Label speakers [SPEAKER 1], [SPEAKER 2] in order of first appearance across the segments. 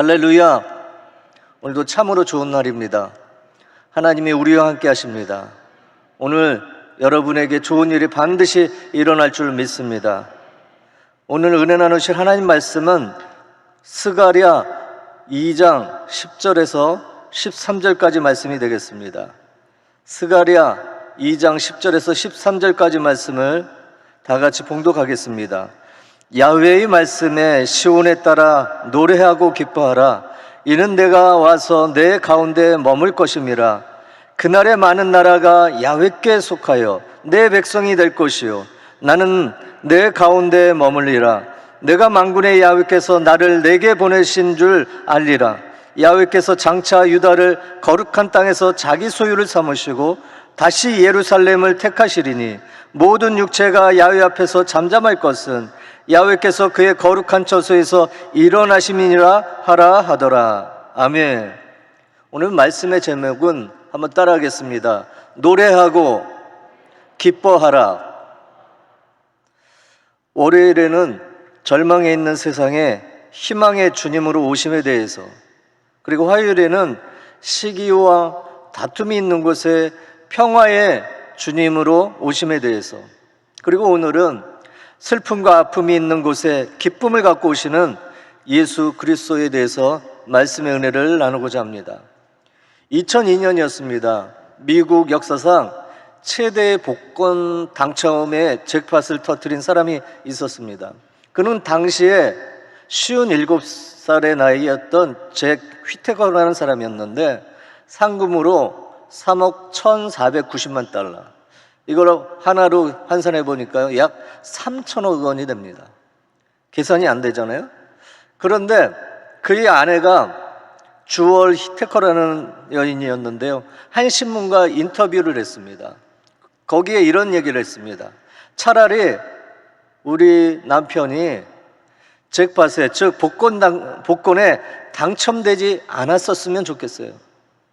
[SPEAKER 1] 할렐루야. 오늘도 참으로 좋은 날입니다. 하나님이 우리와 함께 하십니다. 오늘 여러분에게 좋은 일이 반드시 일어날 줄 믿습니다. 오늘 은혜 나누실 하나님 말씀은 스가랴 2장 10절에서 13절까지 말씀이 되겠습니다. 스가랴 2장 10절에서 13절까지 말씀을 다 같이 봉독하겠습니다. 야훼의 말씀에 시온에 따라 노래하고 기뻐하라. 이는 내가 와서 내 가운데 머물 것임이라. 그날에 많은 나라가 야훼께 속하여 내 백성이 될 것이요 나는 내 가운데 머물리라. 내가 만군의 야훼께서 나를 내게 보내신 줄 알리라. 야훼께서 장차 유다를 거룩한 땅에서 자기 소유를 삼으시고 다시 예루살렘을 택하시리니 모든 육체가 야훼 앞에서 잠잠할 것은 야훼께서 그의 거룩한 처소에서 일어나심이니라 하라 하더라. 아멘. 오늘 말씀의 제목은 한번 따라하겠습니다. 노래하고 기뻐하라. 월요일에는 절망에 있는 세상에 희망의 주님으로 오심에 대해서, 그리고 화요일에는 시기와 다툼이 있는 곳에 평화의 주님으로 오심에 대해서, 그리고 오늘은 슬픔과 아픔이 있는 곳에 기쁨을 갖고 오시는 예수 그리스도에 대해서 말씀의 은혜를 나누고자 합니다. 2002년이었습니다. 미국 역사상 최대의 복권 당첨에 잭팟을 터뜨린 사람이 있었습니다. 그는 당시에 57살의 나이였던 잭 휘테거라는 사람이었는데 상금으로 3억 1,490만 달러, 이걸 하나로 환산해 보니까요 약 3천억 원이 됩니다. 계산이 안 되잖아요. 그런데 그의 아내가 주얼 히테커라는 여인이었는데요, 한 신문과 인터뷰를 했습니다. 거기에 이런 얘기를 했습니다. 차라리 우리 남편이 잭팟에, 즉 복권에 당첨되지 않았었으면 좋겠어요.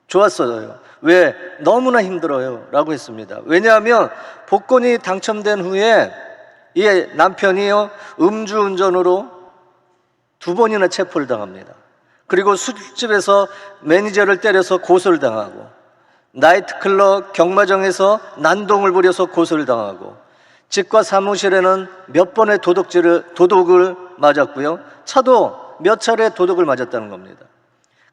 [SPEAKER 1] 좋았어요. 왜? 너무나 힘들어요 라고 했습니다. 왜냐하면 복권이 당첨된 후에 이 남편이요 음주운전으로 2번이나 체포를 당합니다. 그리고 술집에서 매니저를 때려서 고소를 당하고, 나이트클럽 경마장에서 난동을 부려서 고소를 당하고, 집과 사무실에는 몇 번의 도둑을 맞았고요, 차도 몇 차례 도둑을 맞았다는 겁니다.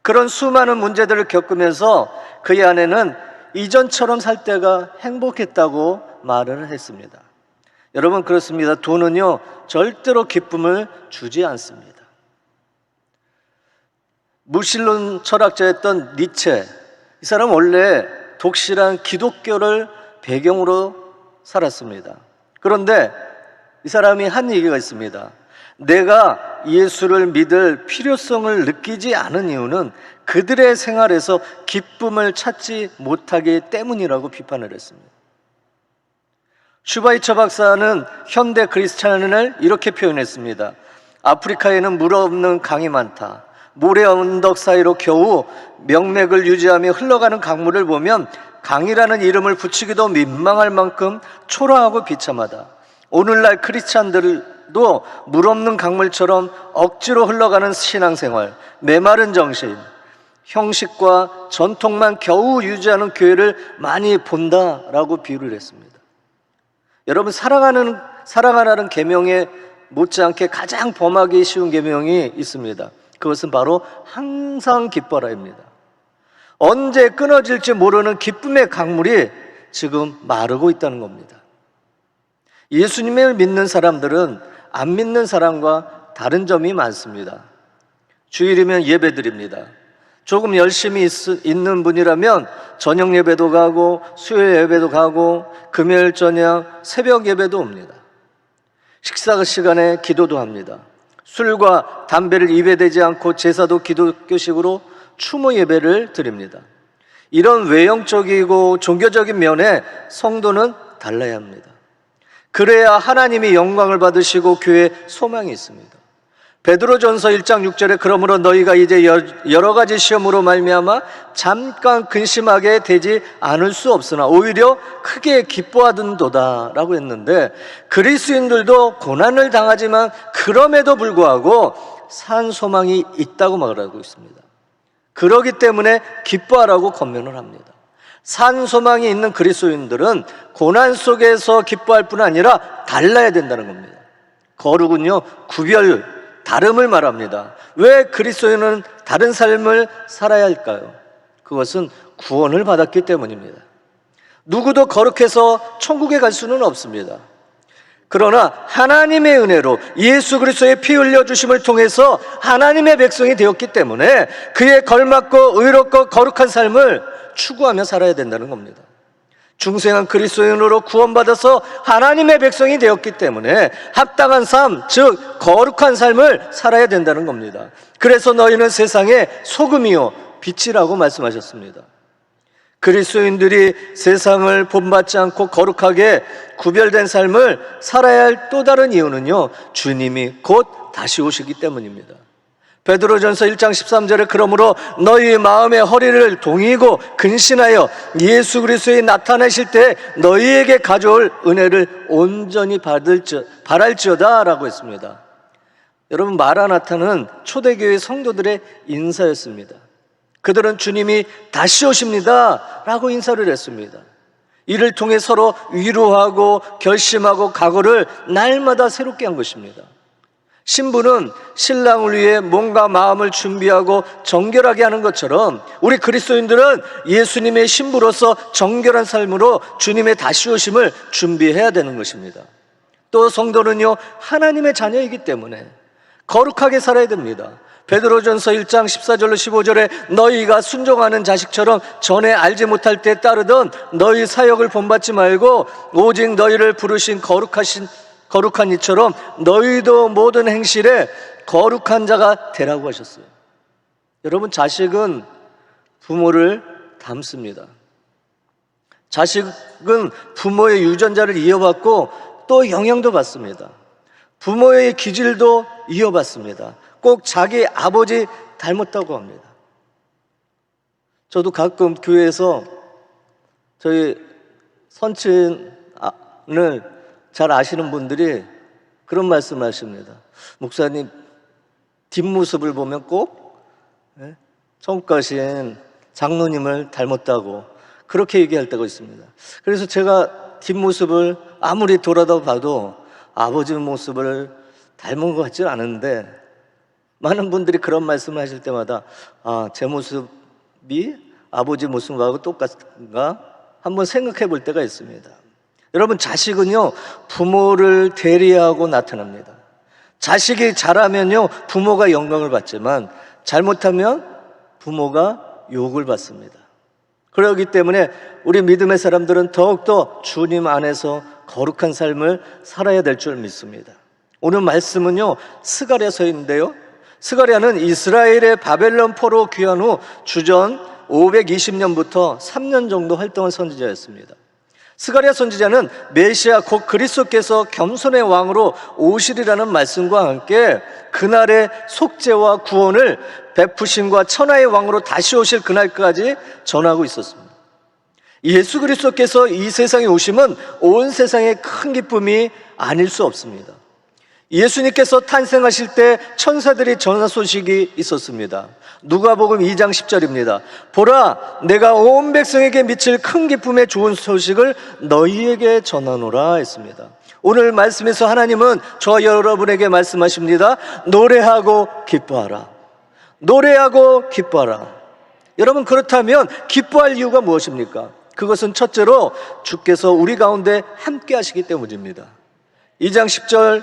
[SPEAKER 1] 그런 수많은 문제들을 겪으면서 그의 아내는 이전처럼 살 때가 행복했다고 말을 했습니다. 여러분, 그렇습니다. 돈은요 절대로 기쁨을 주지 않습니다. 무신론 철학자였던 니체, 이 사람 원래 독실한 기독교를 배경으로 살았습니다. 그런데 이 사람이 한 얘기가 있습니다. 내가 예수를 믿을 필요성을 느끼지 않은 이유는 그들의 생활에서 기쁨을 찾지 못하기 때문이라고 비판을 했습니다. 슈바이처 박사는 현대 크리스찬을 이렇게 표현했습니다. 아프리카에는 물 없는 강이 많다. 모래 언덕 사이로 겨우 명맥을 유지하며 흘러가는 강물을 보면 강이라는 이름을 붙이기도 민망할 만큼 초라하고 비참하다. 오늘날 크리스찬들도 물 없는 강물처럼 억지로 흘러가는 신앙생활, 메마른 정신, 형식과 전통만 겨우 유지하는 교회를 많이 본다라고 비유를 했습니다. 여러분, 사랑하라는 계명에 못지않게 가장 범하기 쉬운 계명이 있습니다. 그것은 바로 항상 기뻐라입니다. 언제 끊어질지 모르는 기쁨의 강물이 지금 마르고 있다는 겁니다. 예수님을 믿는 사람들은 안 믿는 사람과 다른 점이 많습니다. 주일이면 예배드립니다. 조금 열심히 있는 분이라면 저녁 예배도 가고 수요일 예배도 가고 금요일 저녁 새벽 예배도 옵니다. 식사 시간에 기도도 합니다. 술과 담배를 입에 대지 않고 제사도 기독교식으로 추모 예배를 드립니다. 이런 외형적이고 종교적인 면에 성도는 달라야 합니다. 그래야 하나님이 영광을 받으시고 교회에 소망이 있습니다. 베드로전서 1장 6절에 그러므로 너희가 이제 여러 가지 시험으로 말미암아 잠깐 근심하게 되지 않을 수 없으나 오히려 크게 기뻐하던도다 라고 했는데, 그리스도인들도 고난을 당하지만 그럼에도 불구하고 산 소망이 있다고 말하고 있습니다. 그러기 때문에 기뻐하라고 권면을 합니다. 산 소망이 있는 그리스도인들은 고난 속에서 기뻐할 뿐 아니라 달라야 된다는 겁니다. 거룩은요, 구별, 다름을 말합니다. 왜 그리스도인은 다른 삶을 살아야 할까요? 그것은 구원을 받았기 때문입니다. 누구도 거룩해서 천국에 갈 수는 없습니다. 그러나 하나님의 은혜로 예수 그리스도의 피 흘려주심을 통해서 하나님의 백성이 되었기 때문에 그에 걸맞고 의롭고 거룩한 삶을 추구하며 살아야 된다는 겁니다. 중생한 그리스도인으로 구원받아서 하나님의 백성이 되었기 때문에 합당한 삶, 즉 거룩한 삶을 살아야 된다는 겁니다. 그래서 너희는 세상의 소금이요 빛이라고 말씀하셨습니다. 그리스도인들이 세상을 본받지 않고 거룩하게 구별된 삶을 살아야 할 또 다른 이유는요, 주님이 곧 다시 오시기 때문입니다. 베드로전서 1장 13절에 그러므로 너희 마음의 허리를 동이고 근신하여 예수 그리스도의 나타나실 때 너희에게 가져올 은혜를 온전히 바랄지어다 라고 했습니다. 여러분, 마라나타는 초대교회 성도들의 인사였습니다. 그들은 주님이 다시 오십니다 라고 인사를 했습니다. 이를 통해 서로 위로하고 결심하고 각오를 날마다 새롭게 한 것입니다. 신부는 신랑을 위해 몸과 마음을 준비하고 정결하게 하는 것처럼 우리 그리스도인들은 예수님의 신부로서 정결한 삶으로 주님의 다시 오심을 준비해야 되는 것입니다. 또 성도는요, 하나님의 자녀이기 때문에 거룩하게 살아야 됩니다. 베드로전서 1장 14절로 15절에 너희가 순종하는 자식처럼 전에 알지 못할 때 따르던 너희 사역을 본받지 말고 오직 너희를 부르신 거룩한 이처럼 너희도 모든 행실에 거룩한 자가 되라고 하셨어요. 여러분, 자식은 부모를 닮습니다. 자식은 부모의 유전자를 이어받고 또 영향도 받습니다. 부모의 기질도 이어받습니다. 꼭 자기 아버지 닮았다고 합니다. 저도 가끔 교회에서 저희 선친을 잘 아시는 분들이 그런 말씀을 하십니다. 목사님, 뒷모습을 보면 꼭 천국 가신 장로님을 닮았다고 그렇게 얘기할 때가 있습니다. 그래서 제가 뒷모습을 아무리 돌아다 봐도 아버지 모습을 닮은 것 같지는 않은데 많은 분들이 그런 말씀을 하실 때마다 제 모습이 아버지 모습하고 똑같은가 한번 생각해 볼 때가 있습니다. 여러분, 자식은요, 부모를 대리하고 나타납니다. 자식이 잘하면요, 부모가 영광을 받지만 잘못하면 부모가 욕을 받습니다. 그렇기 때문에 우리 믿음의 사람들은 더욱더 주님 안에서 거룩한 삶을 살아야 될 줄 믿습니다. 오늘 말씀은요, 스가랴서인데요, 스가랴는 이스라엘의 바벨론 포로 귀환 후 주전 520년부터 3년 정도 활동한 선지자였습니다. 스가랴 선지자는 메시아 곧 그리스도께서 겸손의 왕으로 오시리라는 말씀과 함께 그날의 속죄와 구원을 베푸심과 천하의 왕으로 다시 오실 그날까지 전하고 있었습니다. 예수 그리스도께서 이 세상에 오심은 온 세상의 큰 기쁨이 아닐 수 없습니다. 예수님께서 탄생하실 때 천사들이 전한 소식이 있었습니다. 누가복음 2장 10절입니다. 보라, 내가 온 백성에게 미칠 큰 기쁨의 좋은 소식을 너희에게 전하노라 했습니다. 오늘 말씀에서 하나님은 저와 여러분에게 말씀하십니다. 노래하고 기뻐하라. 노래하고 기뻐하라. 여러분, 그렇다면 기뻐할 이유가 무엇입니까? 그것은 첫째로 주께서 우리 가운데 함께 하시기 때문입니다. 2장 10절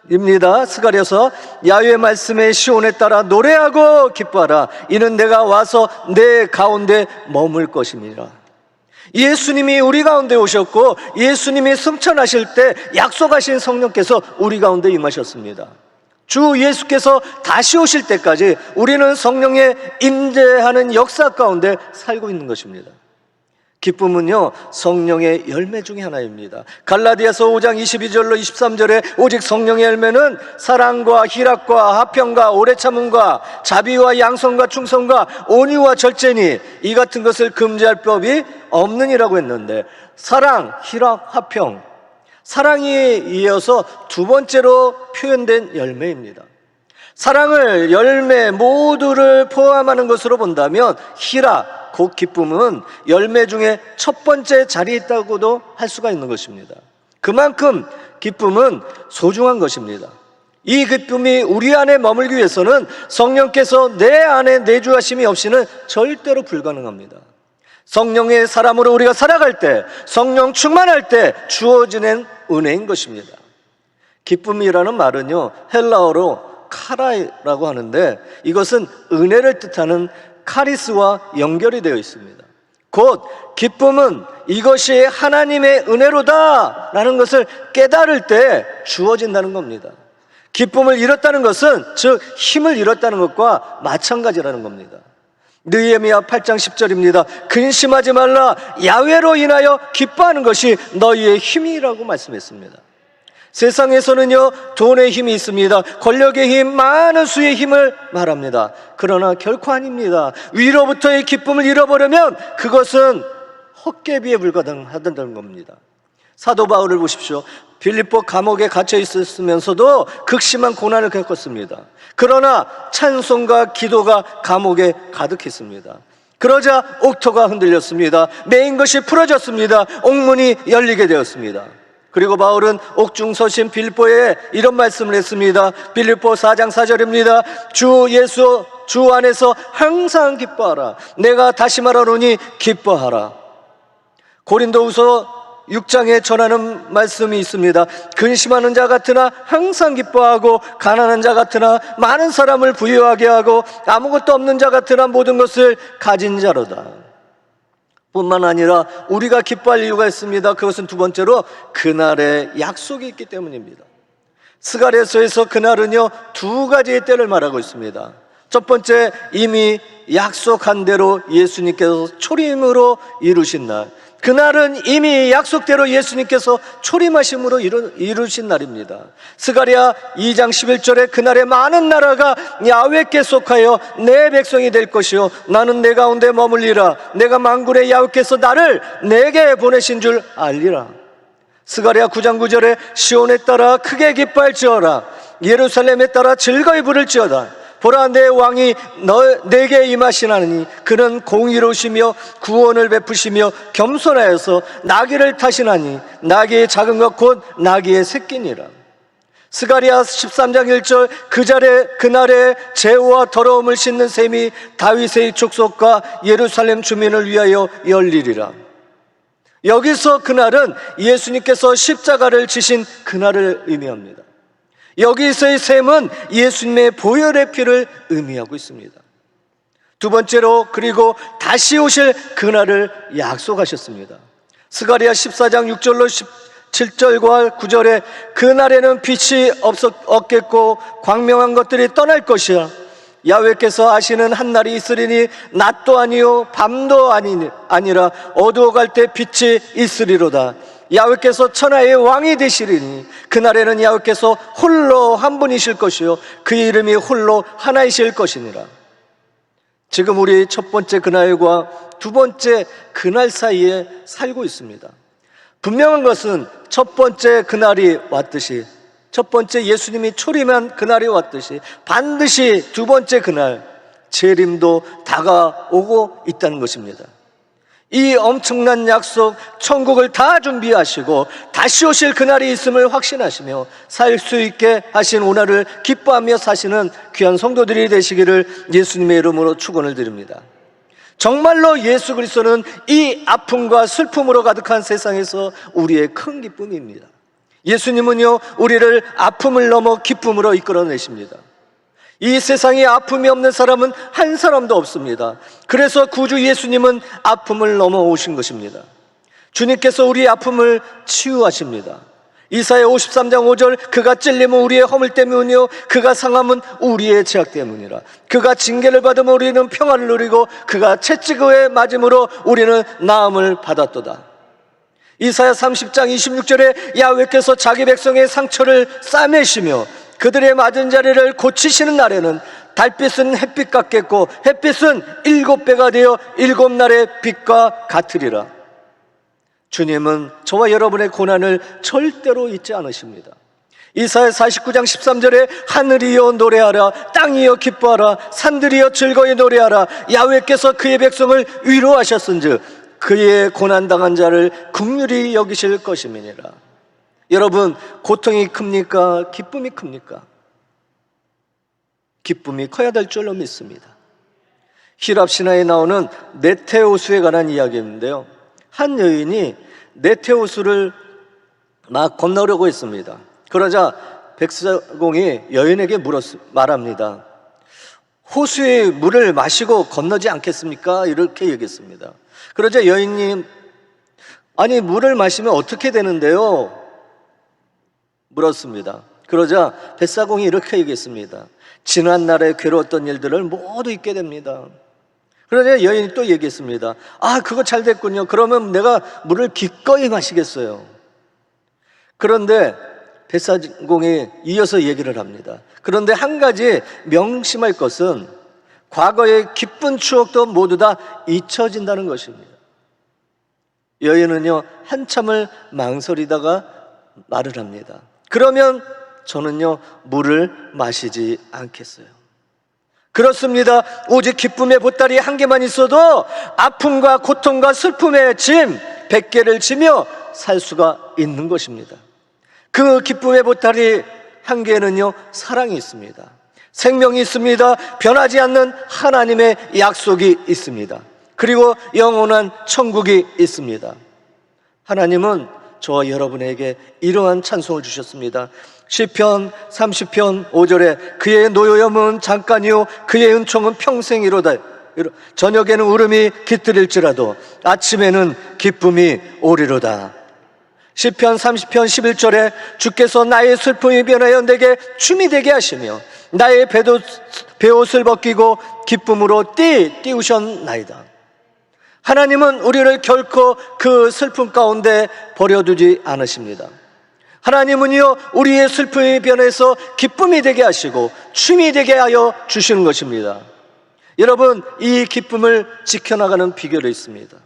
[SPEAKER 1] 입니다. 스가랴서 야훼의 말씀에 시온에 따라 노래하고 기뻐하라. 이는 내가 와서 내 가운데 머물 것입니다. 예수님이 우리 가운데 오셨고 예수님이 승천하실 때 약속하신 성령께서 우리 가운데 임하셨습니다. 주 예수께서 다시 오실 때까지 우리는 성령의 임재하는 역사 가운데 살고 있는 것입니다. 기쁨은요, 성령의 열매 중에 하나입니다. 갈라디아서 5장 22절로 23절에 오직 성령의 열매는 사랑과 희락과 화평과 오래 참음과 자비와 양선과 충성과 온유와 절제니 이 같은 것을 금지할 법이 없느니라고 했는데, 사랑, 희락, 화평, 사랑이 이어서 두 번째로 표현된 열매입니다. 사랑을, 열매 모두를 포함하는 것으로 본다면 히라, 곧 기쁨은 열매 중에 첫 번째 자리에 있다고도 할 수가 있는 것입니다. 그만큼 기쁨은 소중한 것입니다. 이 기쁨이 우리 안에 머물기 위해서는 성령께서 내 안에 내주하심이 없이는 절대로 불가능합니다. 성령의 사람으로 우리가 살아갈 때, 성령 충만할 때 주어지는 은혜인 것입니다. 기쁨이라는 말은요, 헬라어로 카라이라고 하는데 이것은 은혜를 뜻하는 카리스와 연결이 되어 있습니다. 곧 기쁨은 이것이 하나님의 은혜로다 라는 것을 깨달을 때 주어진다는 겁니다. 기쁨을 잃었다는 것은 즉 힘을 잃었다는 것과 마찬가지라는 겁니다. 느헤미야 8장 10절입니다. 근심하지 말라, 야훼로 인하여 기뻐하는 것이 너희의 힘이라고 말씀했습니다. 세상에서는요, 돈의 힘이 있습니다. 권력의 힘, 많은 수의 힘을 말합니다. 그러나 결코 아닙니다. 위로부터의 기쁨을 잃어버리면 그것은 헛개비에 불과하다는 겁니다. 사도 바울을 보십시오. 빌립보 감옥에 갇혀 있었으면서도 극심한 고난을 겪었습니다. 그러나 찬송과 기도가 감옥에 가득했습니다. 그러자 옥토가 흔들렸습니다. 매인 것이 풀어졌습니다. 옥문이 열리게 되었습니다. 그리고 바울은 옥중서신 빌립보에 이런 말씀을 했습니다. 빌립보 4장 4절입니다. 주 예수 주 안에서 항상 기뻐하라. 내가 다시 말하노니 기뻐하라. 고린도후서 6장에 전하는 말씀이 있습니다. 근심하는 자 같으나 항상 기뻐하고, 가난한 자 같으나 많은 사람을 부유하게 하고, 아무것도 없는 자 같으나 모든 것을 가진 자로다. 뿐만 아니라 우리가 기뻐할 이유가 있습니다. 그것은 두 번째로 그날의 약속이 있기 때문입니다. 스가랴서에서 그날은요, 두 가지의 때를 말하고 있습니다. 첫 번째, 이미 약속한 대로 예수님께서 초림으로 이루신 날. 그날은 이미 약속대로 예수님께서 초림하심으로 이루신 날입니다. 스가랴 2장 11절에 그날에 많은 나라가 야훼께 속하여 내 백성이 될 것이요 나는 내 가운데 머물리라. 내가 만군의 야훼께서 나를 내게 보내신 줄 알리라. 스가랴 9장 9절에 시온에 따라 크게 기뻐할지어다. 예루살렘에 따라 즐거이 부를지어다. 보라, 내 왕이 내게 임하시나니 그는 공의로우시며 구원을 베푸시며 겸손하여서 나귀를 타시나니 나귀의 작은 것 곧 나귀의 새끼니라. 스가랴 13장 1절 그날에 죄와 더러움을 씻는 셈이 다윗의 족속과 예루살렘 주민을 위하여 열리리라. 여기서 그날은 예수님께서 십자가를 지신 그날을 의미합니다. 여기서의 셈은 예수님의 보혈의 피를 의미하고 있습니다. 두 번째로, 그리고 다시 오실 그날을 약속하셨습니다. 스가랴 14장 6절로 17절과 9절에 그날에는 빛이 없겠고 광명한 것들이 떠날 것이야. 야훼께서 하시는 한 날이 있으리니 낮도 아니요 밤도 아니라 어두워갈 때 빛이 있으리로다. 야훼께서 천하의 왕이 되시리니 그날에는 야훼께서 홀로 한 분이실 것이요 그 이름이 홀로 하나이실 것이니라. 지금 우리 첫 번째 그날과 두 번째 그날 사이에 살고 있습니다. 분명한 것은 첫 번째 그날이 왔듯이, 첫 번째 예수님이 초림한 그날이 왔듯이 반드시 두 번째 그날 재림도 다가오고 있다는 것입니다. 이 엄청난 약속, 천국을 다 준비하시고 다시 오실 그날이 있음을 확신하시며 살 수 있게 하신 오늘을 기뻐하며 사시는 귀한 성도들이 되시기를 예수님의 이름으로 축원을 드립니다. 정말로 예수 그리스도는 이 아픔과 슬픔으로 가득한 세상에서 우리의 큰 기쁨입니다. 예수님은요, 우리를 아픔을 넘어 기쁨으로 이끌어내십니다. 이 세상에 아픔이 없는 사람은 한 사람도 없습니다. 그래서 구주 예수님은 아픔을 넘어오신 것입니다. 주님께서 우리의 아픔을 치유하십니다. 이사야 53장 5절 그가 찔림은 우리의 허물 때문이요 그가 상함은 우리의 죄악 때문이라. 그가 징계를 받으면 우리는 평화를 누리고 그가 채찍에 맞음으로 우리는 나음을 받았도다. 이사야 30장 26절에 야훼께서 자기 백성의 상처를 싸매시며 그들의 맞은 자리를 고치시는 날에는 달빛은 햇빛 같겠고 햇빛은 7배가 되어 7날의 빛과 같으리라. 주님은 저와 여러분의 고난을 절대로 잊지 않으십니다. 이사야 49장 13절에 하늘이여 노래하라, 땅이여 기뻐하라, 산들이여 즐거이 노래하라. 야훼께서 그의 백성을 위로하셨은즉 그의 고난당한 자를 긍휼히 여기실 것임이니라. 여러분, 고통이 큽니까? 기쁨이 큽니까? 기쁨이 커야 될 줄로 믿습니다. 히랍 신화에 나오는 네테오수에 관한 이야기인데요, 한 여인이 네테오수를 막 건너려고 했습니다. 그러자 백사공이 여인에게 말합니다. 호수의 물을 마시고 건너지 않겠습니까? 이렇게 얘기했습니다. 그러자 여인이, 아니 물을 마시면 어떻게 되는데요? 물었습니다. 그러자 백사공이 이렇게 얘기했습니다. 지난날에 괴로웠던 일들을 모두 잊게 됩니다. 그러자 여인이 또 얘기했습니다. 아, 그거 잘 됐군요. 그러면 내가 물을 기꺼이 마시겠어요. 그런데 백사공이 이어서 얘기를 합니다. 그런데 한 가지 명심할 것은 과거의 기쁜 추억도 모두 다 잊혀진다는 것입니다. 여인은요, 한참을 망설이다가 말을 합니다. 그러면 저는요, 물을 마시지 않겠어요. 그렇습니다. 오직 기쁨의 보따리 한 개만 있어도 아픔과 고통과 슬픔의 짐 100개를 지며 살 수가 있는 것입니다. 그 기쁨의 보따리 한 개는요, 사랑이 있습니다. 생명이 있습니다. 변하지 않는 하나님의 약속이 있습니다. 그리고 영원한 천국이 있습니다. 하나님은 저와 여러분에게 이러한 찬송을 주셨습니다. 시편 30편 5절에 그의 노여움은 잠깐이요 그의 은총은 평생이로다. 저녁에는 울음이 깃들일지라도 아침에는 기쁨이 오리로다. 시편 30편 11절에 주께서 나의 슬픔이 변하여 내게 춤이 되게 하시며 나의 베옷을 벗기고 기쁨으로 띄우셨나이다. 하나님은 우리를 결코 그 슬픔 가운데 버려두지 않으십니다. 하나님은요, 우리의 슬픔이 변해서 기쁨이 되게 하시고 춤이 되게 하여 주시는 것입니다. 여러분, 이 기쁨을 지켜나가는 비결이 있습니다.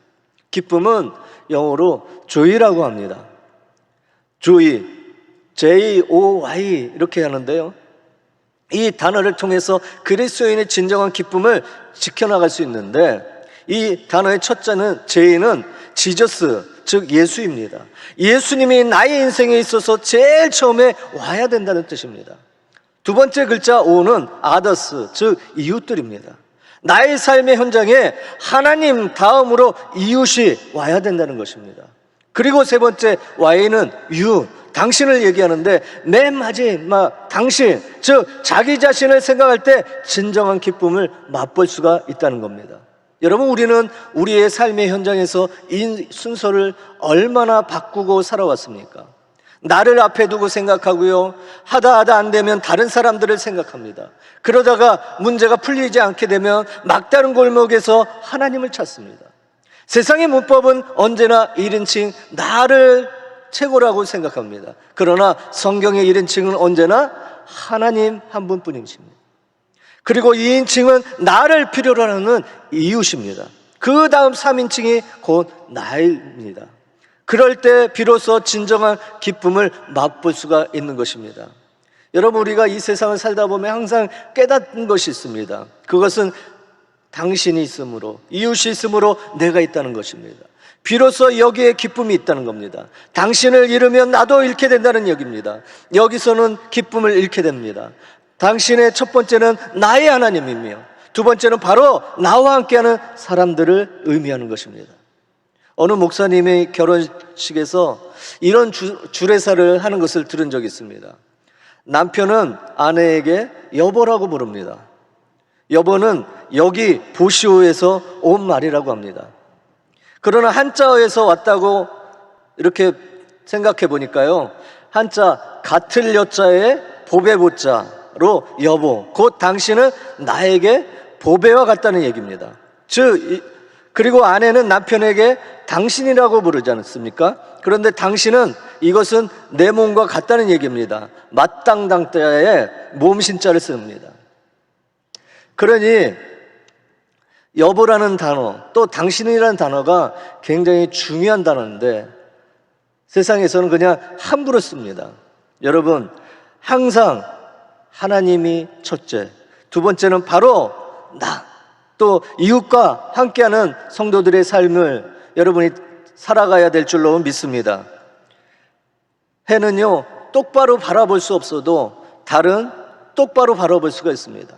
[SPEAKER 1] 기쁨은 영어로 joy라고 합니다. joy, J-O-Y 이렇게 하는데요, 이 단어를 통해서 그리스도인의 진정한 기쁨을 지켜나갈 수 있는데, 이 단어의 첫 자는 J는 지저스, 즉 예수입니다. 예수님이 나의 인생에 있어서 제일 처음에 와야 된다는 뜻입니다. 두 번째 글자 O는 아더스, 즉 이웃들입니다. 나의 삶의 현장에 하나님 다음으로 이웃이 와야 된다는 것입니다. 그리고 세 번째 Y는 you, 당신을 얘기하는데 맨 마지막 당신, 즉 자기 자신을 생각할 때 진정한 기쁨을 맛볼 수가 있다는 겁니다. 여러분, 우리는 우리의 삶의 현장에서 이 순서를 얼마나 바꾸고 살아왔습니까? 나를 앞에 두고 생각하고요, 하다 안 되면 다른 사람들을 생각합니다. 그러다가 문제가 풀리지 않게 되면 막다른 골목에서 하나님을 찾습니다. 세상의 문법은 언제나 1인칭 나를 최고라고 생각합니다. 그러나 성경의 1인칭은 언제나 하나님 한 분뿐이십니다. 그리고 2인칭은 나를 필요로 하는 이웃입니다. 그 다음 3인칭이 곧 나입니다. 그럴 때 비로소 진정한 기쁨을 맛볼 수가 있는 것입니다. 여러분, 우리가 이 세상을 살다 보면 항상 깨닫는 것이 있습니다. 그것은 당신이 있으므로, 이웃이 있으므로 내가 있다는 것입니다. 비로소 여기에 기쁨이 있다는 겁니다. 당신을 잃으면 나도 잃게 된다는 얘기입니다. 여기서는 기쁨을 잃게 됩니다. 당신의 첫 번째는 나의 하나님이며 두 번째는 바로 나와 함께하는 사람들을 의미하는 것입니다. 어느 목사님이 결혼식에서 이런 주례사를 하는 것을 들은 적이 있습니다. 남편은 아내에게 여보라고 부릅니다. 여보는 여기 보시오에서 온 말이라고 합니다. 그러나 한자어에서 왔다고 이렇게 생각해 보니까요, 한자 같을 여자에 보배 보자로 여보, 곧 당신은 나에게 보배와 같다는 얘기입니다. 즉, 그리고 아내는 남편에게 당신이라고 부르지 않습니까? 그런데 당신은, 이것은 내 몸과 같다는 얘기입니다. 마땅당자에 몸신자를 씁니다. 그러니 여보라는 단어, 또 당신이라는 단어가 굉장히 중요한 단어인데 세상에서는 그냥 함부로 씁니다. 여러분, 항상 하나님이 첫째, 두 번째는 바로 나, 또 이웃과 함께하는 성도들의 삶을 여러분이 살아가야 될 줄로 믿습니다. 해는요, 똑바로 바라볼 수 없어도 달은 똑바로 바라볼 수가 있습니다.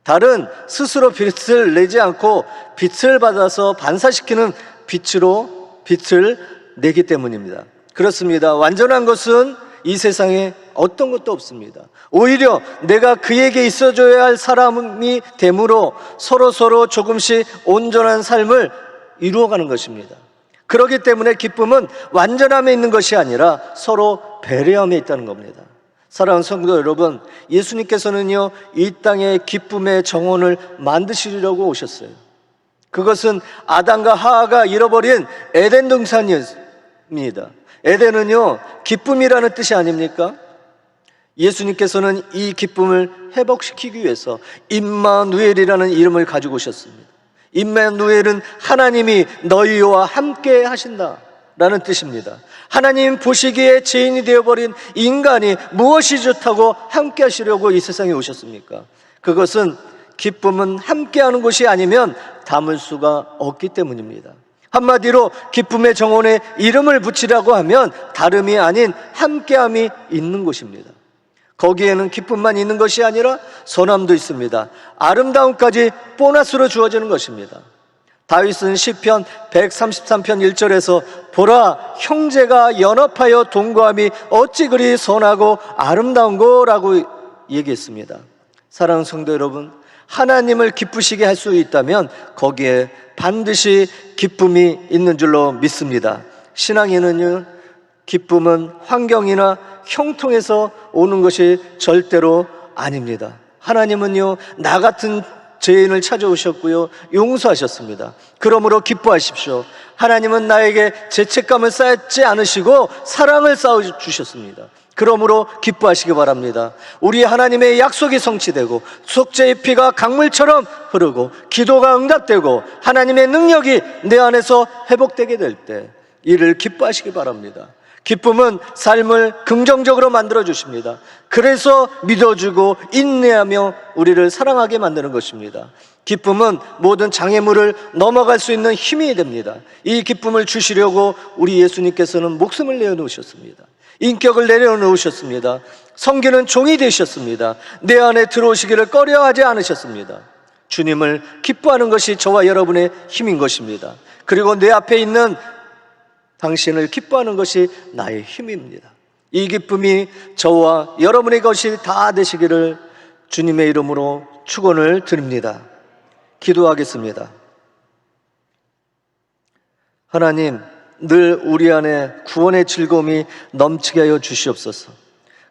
[SPEAKER 1] 달은 스스로 빛을 내지 않고 빛을 받아서 반사시키는 빛으로 빛을 내기 때문입니다. 그렇습니다. 완전한 것은 이 세상에 어떤 것도 없습니다. 오히려 내가 그에게 있어줘야 할 사람이 됨으로 서로 조금씩 온전한 삶을 이루어가는 것입니다. 그렇기 때문에 기쁨은 완전함에 있는 것이 아니라 서로 배려함에 있다는 겁니다. 사랑하는 성도 여러분, 예수님께서는요, 이 땅에 기쁨의 정원을 만드시려고 오셨어요. 그것은 아담과 하와가 잃어버린 에덴 동산이었습니다. 에덴은요, 기쁨이라는 뜻이 아닙니까? 예수님께서는 이 기쁨을 회복시키기 위해서 임마누엘이라는 이름을 가지고 오셨습니다. 임마누엘은 하나님이 너희와 함께 하신다 라는 뜻입니다. 하나님 보시기에 죄인이 되어버린 인간이 무엇이 좋다고 함께 하시려고 이 세상에 오셨습니까? 그것은 기쁨은 함께하는 것이 아니면 담을 수가 없기 때문입니다. 한마디로 기쁨의 정원에 이름을 붙이라고 하면 다름이 아닌 함께함이 있는 곳입니다. 거기에는 기쁨만 있는 것이 아니라 선함도 있습니다. 아름다움까지 보너스로 주어지는 것입니다. 다윗은 시편 133편 1절에서 보라, 형제가 연합하여 동거함이 어찌 그리 선하고 아름다운고라고 얘기했습니다. 사랑하는 성도 여러분, 하나님을 기쁘시게 할 수 있다면 거기에 반드시 기쁨이 있는 줄로 믿습니다. 신앙에는요, 기쁨은 환경이나 형통에서 오는 것이 절대로 아닙니다. 하나님은요, 나 같은 죄인을 찾아오셨고요, 용서하셨습니다. 그러므로 기뻐하십시오. 하나님은 나에게 죄책감을 쌓지 않으시고 사랑을 쌓아주셨습니다. 그러므로 기뻐하시기 바랍니다. 우리 하나님의 약속이 성취되고 속죄의 피가 강물처럼 흐르고 기도가 응답되고 하나님의 능력이 내 안에서 회복되게 될 때 이를 기뻐하시기 바랍니다. 기쁨은 삶을 긍정적으로 만들어 주십니다. 그래서 믿어주고 인내하며 우리를 사랑하게 만드는 것입니다. 기쁨은 모든 장애물을 넘어갈 수 있는 힘이 됩니다. 이 기쁨을 주시려고 우리 예수님께서는 목숨을 내어놓으셨습니다. 인격을 내려놓으셨습니다. 섬기는 종이 되셨습니다. 내 안에 들어오시기를 꺼려하지 않으셨습니다. 주님을 기뻐하는 것이 저와 여러분의 힘인 것입니다. 그리고 내 앞에 있는 당신을 기뻐하는 것이 나의 힘입니다. 이 기쁨이 저와 여러분의 것이 다 되시기를 주님의 이름으로 축원을 드립니다. 기도하겠습니다. 하나님, 늘 우리 안에 구원의 즐거움이 넘치게 하여 주시옵소서.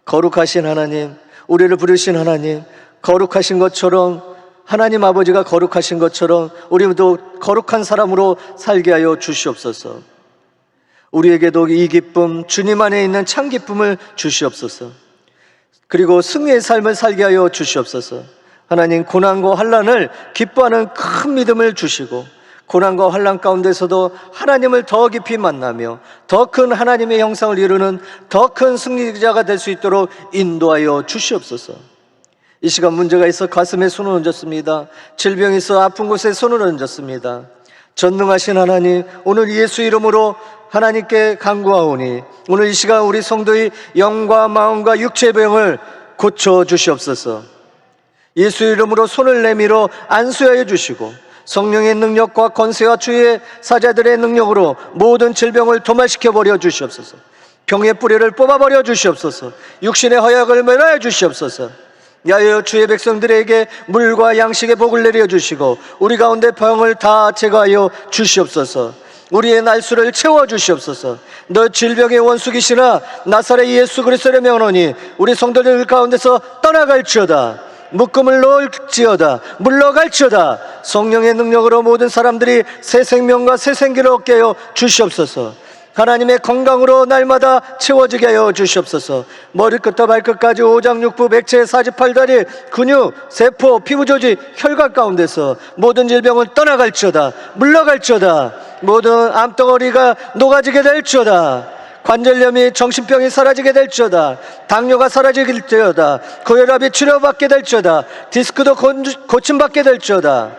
[SPEAKER 1] 거룩하신 하나님, 우리를 부르신 하나님, 거룩하신 것처럼 하나님 아버지가 거룩하신 것처럼 우리도 거룩한 사람으로 살게 하여 주시옵소서. 우리에게도 이 기쁨, 주님 안에 있는 참 기쁨을 주시옵소서. 그리고 승리의 삶을 살게 하여 주시옵소서. 하나님, 고난과 환난을 기뻐하는 큰 믿음을 주시고 고난과 환난 가운데서도 하나님을 더 깊이 만나며 더 큰 하나님의 형상을 이루는 더 큰 승리자가 될 수 있도록 인도하여 주시옵소서. 이 시간 문제가 있어 가슴에 손을 얹었습니다. 질병이 있어 아픈 곳에 손을 얹었습니다. 전능하신 하나님, 오늘 예수 이름으로 하나님께 간구하오니 오늘 이 시간 우리 성도의 영과 마음과 육체의 병을 고쳐주시옵소서. 예수 이름으로 손을 내밀어 안수하여 주시고 성령의 능력과 권세와 주의 사자들의 능력으로 모든 질병을 도말시켜 버려 주시옵소서. 병의 뿌리를 뽑아버려 주시옵소서. 육신의 허약을 멸하여 주시옵소서. 야여 주의 백성들에게 물과 양식의 복을 내려 주시고 우리 가운데 병을 다 제거하여 주시옵소서. 우리의 날수를 채워 주시옵소서. 너 질병의 원수기시나 나사렛 예수 그리스도의 명하노니 우리 성도들 가운데서 떠나갈지어다. 묶음을 놓을지어다. 물러갈지어다. 성령의 능력으로 모든 사람들이 새 생명과 새 생기를 얻게 하여 주시옵소서. 하나님의 건강으로 날마다 채워지게 하여 주시옵소서. 머리끝부터 발끝까지 오장육부 백체 48다리 근육 세포 피부조직 혈관 가운데서 모든 질병을 떠나갈지어다. 물러갈지어다. 모든 암덩어리가 녹아지게 될지어다. 관절염이 정신병이 사라지게 될지어다. 당뇨가 사라지길지어다. 고혈압이 치료받게 될지어다. 디스크도 고침받게 될지어다.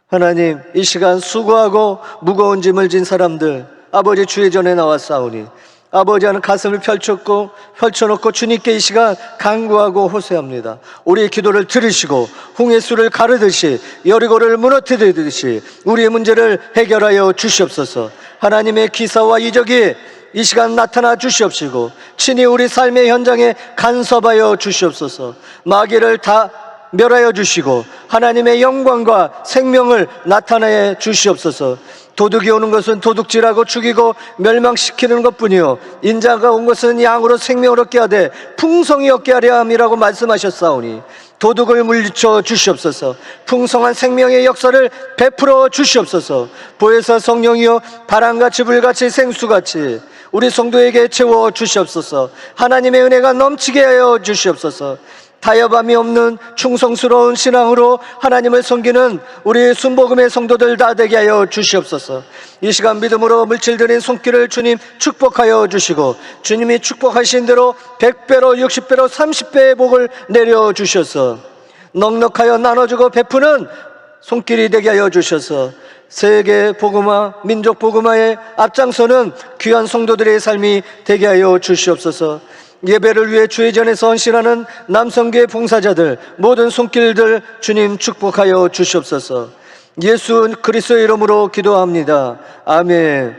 [SPEAKER 1] 하나님, 이 시간 수고하고 무거운 짐을 진 사람들 아버지 주의 전에 나왔사오니 아버지는 가슴을 펼쳐놓고 주님께 이 시간 간구하고 호소합니다. 우리의 기도를 들으시고 홍해수를 가르듯이 여리고를 무너뜨리듯이 우리의 문제를 해결하여 주시옵소서. 하나님의 기사와 이적이 이 시간 나타나 주시옵시고 친히 우리 삶의 현장에 간섭하여 주시옵소서. 마귀를 다 멸하여 주시고 하나님의 영광과 생명을 나타내 주시옵소서. 도둑이 오는 것은 도둑질하고 죽이고 멸망시키는 것뿐이요 인자가 온 것은 양으로 생명을 얻게 하되 풍성히 얻게 하려 함이라고 말씀하셨사오니 도둑을 물리쳐 주시옵소서. 풍성한 생명의 역사를 베풀어 주시옵소서. 보혜사 성령이여 바람같이 불같이 생수같이 우리 성도에게 채워 주시옵소서. 하나님의 은혜가 넘치게 하여 주시옵소서. 타협함이 없는 충성스러운 신앙으로 하나님을 섬기는 우리 순복음의 성도들 다 되게 하여 주시옵소서. 이 시간 믿음으로 물질드린 손길을 주님 축복하여 주시고 주님이 축복하신 대로 100배로 60배로 30배의 복을 내려주셔서 넉넉하여 나눠주고 베푸는 손길이 되게 하여 주셔서 세계 복음화, 민족 복음화의 앞장서는 귀한 성도들의 삶이 되게 하여 주시옵소서. 예배를 위해 주의 전에서 헌신하는 남성교회 봉사자들 모든 손길들 주님 축복하여 주시옵소서. 예수 그리스도의 이름으로 기도합니다. 아멘.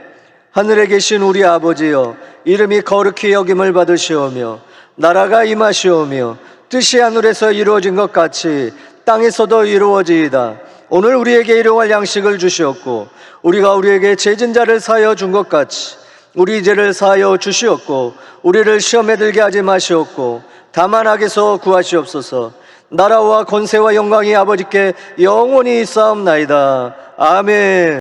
[SPEAKER 1] 하늘에 계신 우리 아버지여, 이름이 거룩히 여김을 받으시오며 나라가 임하시오며 뜻이 하늘에서 이루어진 것 같이 땅에서도 이루어지이다. 오늘 우리에게 일용할 양식을 주시옵고 우리가 우리에게 죄진 자를 사하여 준 것 같이 우리 죄를 사하여 주시옵고 우리를 시험에 들게 하지 마시옵고 다만 악에서 구하시옵소서. 나라와 권세와 영광이 아버지께 영원히 있사옵나이다. 아멘.